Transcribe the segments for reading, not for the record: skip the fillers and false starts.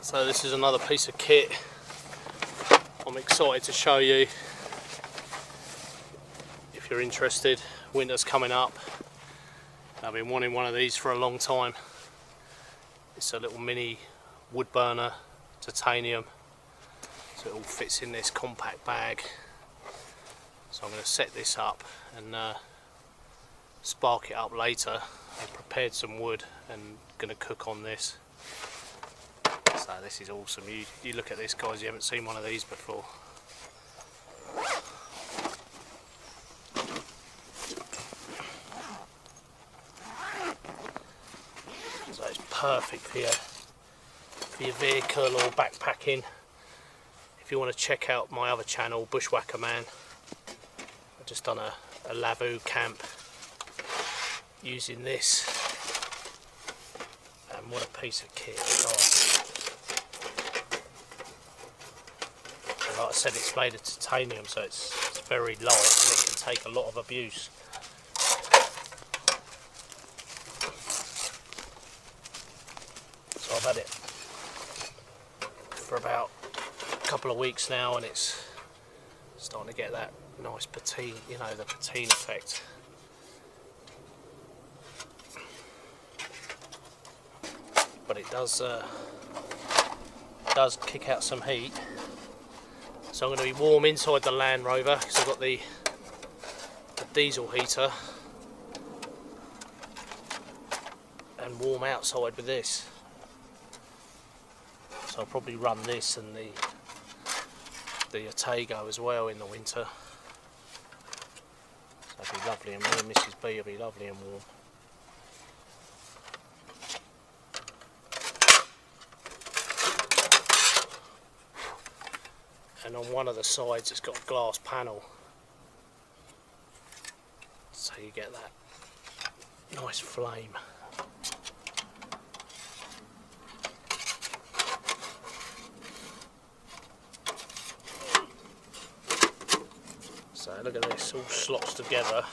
So this is another piece of kit I'm excited to show you if you're interested. Winter's coming up. I've been wanting one of these for a long time. It's a little mini Woodburner titanium, so it all fits in this compact bag. So I'm going to set this up and spark it up later. I've prepared some wood and going to cook on this. So this is awesome. You look at this, guys, you haven't seen one of these before. So it's perfect for your vehicle or backpacking. If you want to check out my other channel, Bushwhacker Man, I've just done a Lavu camp using this, and what a piece of kit. Like I said, it's made of titanium, so it's very light and it can take a lot of abuse. So I've had it for about a couple of weeks now, and it's starting to get that nice patine, you know, the patine effect. But it does kick out some heat. So I'm going to be warm inside the Land Rover because I've got the diesel heater, and warm outside with this. So I'll probably run this and the Otago as well in the winter. So it'll be lovely and warm. Mrs. B will be lovely and warm. And on one of the sides it's got a glass panel, so you get that nice flame. So look at this, all slots together.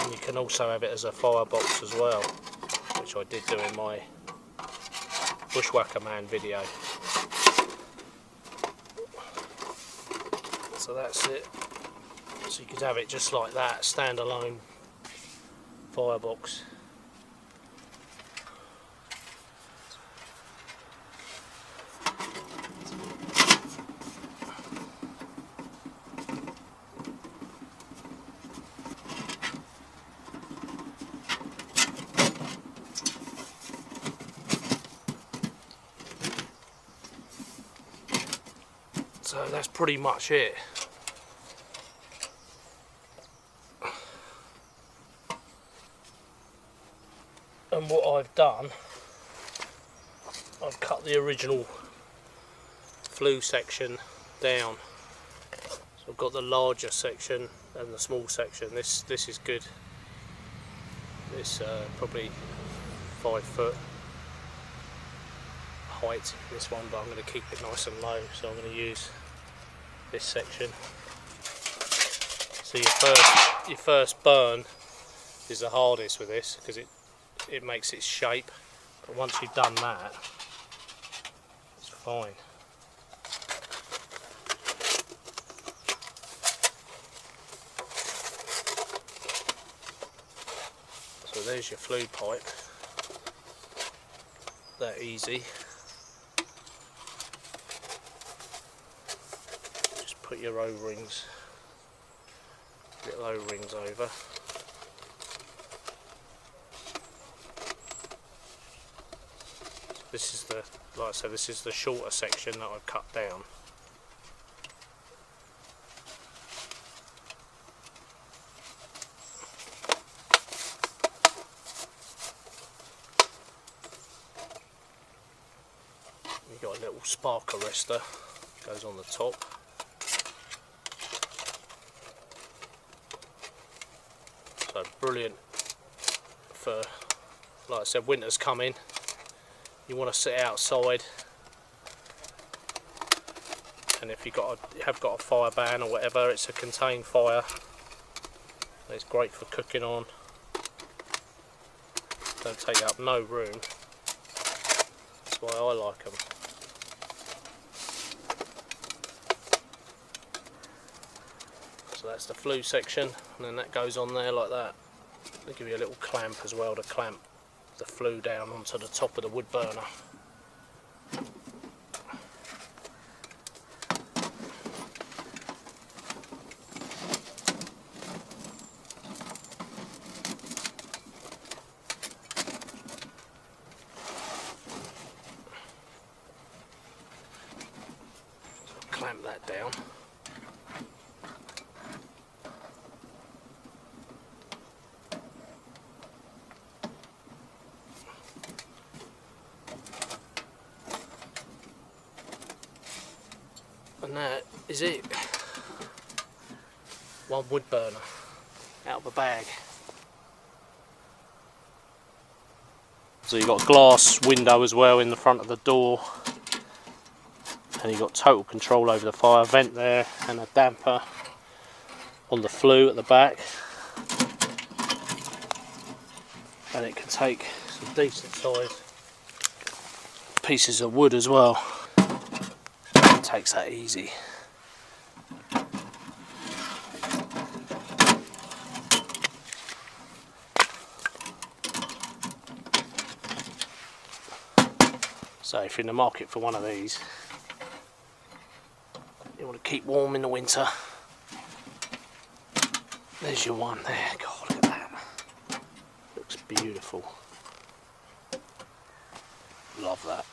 And you can also have it as a firebox as well, which I did do in my Bushwhacker Man video. So that's it. So you could have it just like that, standalone firebox. So that's pretty much it. And what I've done, I've cut the original flue section down. So I've got the larger section and the small section. This is good. This probably 5 foot height, this one, but I'm going to keep it nice and low, so I'm going to use this section. So your first burn is the hardest with this because it makes its shape, but once you've done that, it's fine. So there's your flue pipe, that easy. Put your O-rings, little O-rings over. This is the, like I said, this is the shorter section that I've cut down. You've got a little spark arrestor, goes on the top. So brilliant for, like I said, winter's coming. You want to sit outside, and if you have got a fire ban or whatever, it's a contained fire. It's great for cooking on. Don't take up no room. That's why I like them. So that's the flue section, and then that goes on there like that. They give you a little clamp as well to clamp the flue down onto the top of the wood burner. Clamp that down. And that is it. One wood burner out of a bag. So you've got a glass window as well in the front of the door, and you've got total control over the fire vent there, and a damper on the flue at the back, and it can take some decent sized pieces of wood as well. It takes that easy. So if you're in the market for one of these, you want to keep warm in the winter, there's your one there. God, look at that. Looks beautiful. Love that.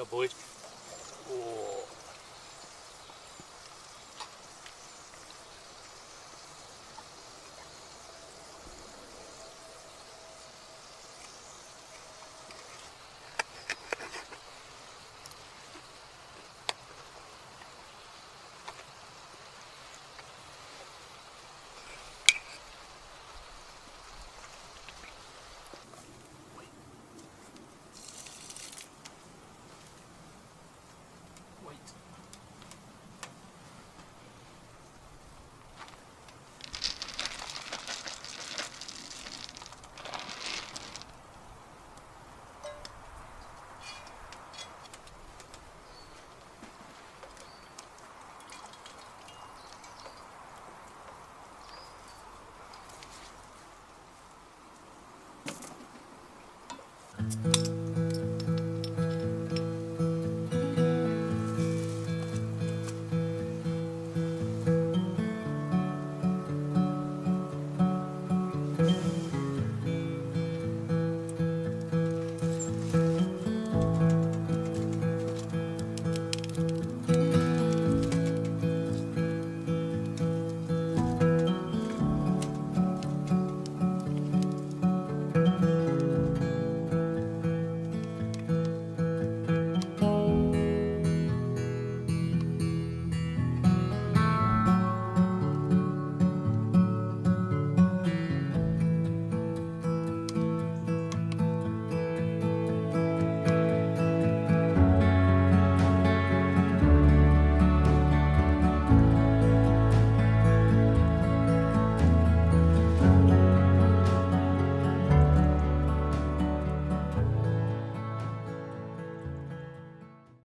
Yeah, boy. Oh. Wait.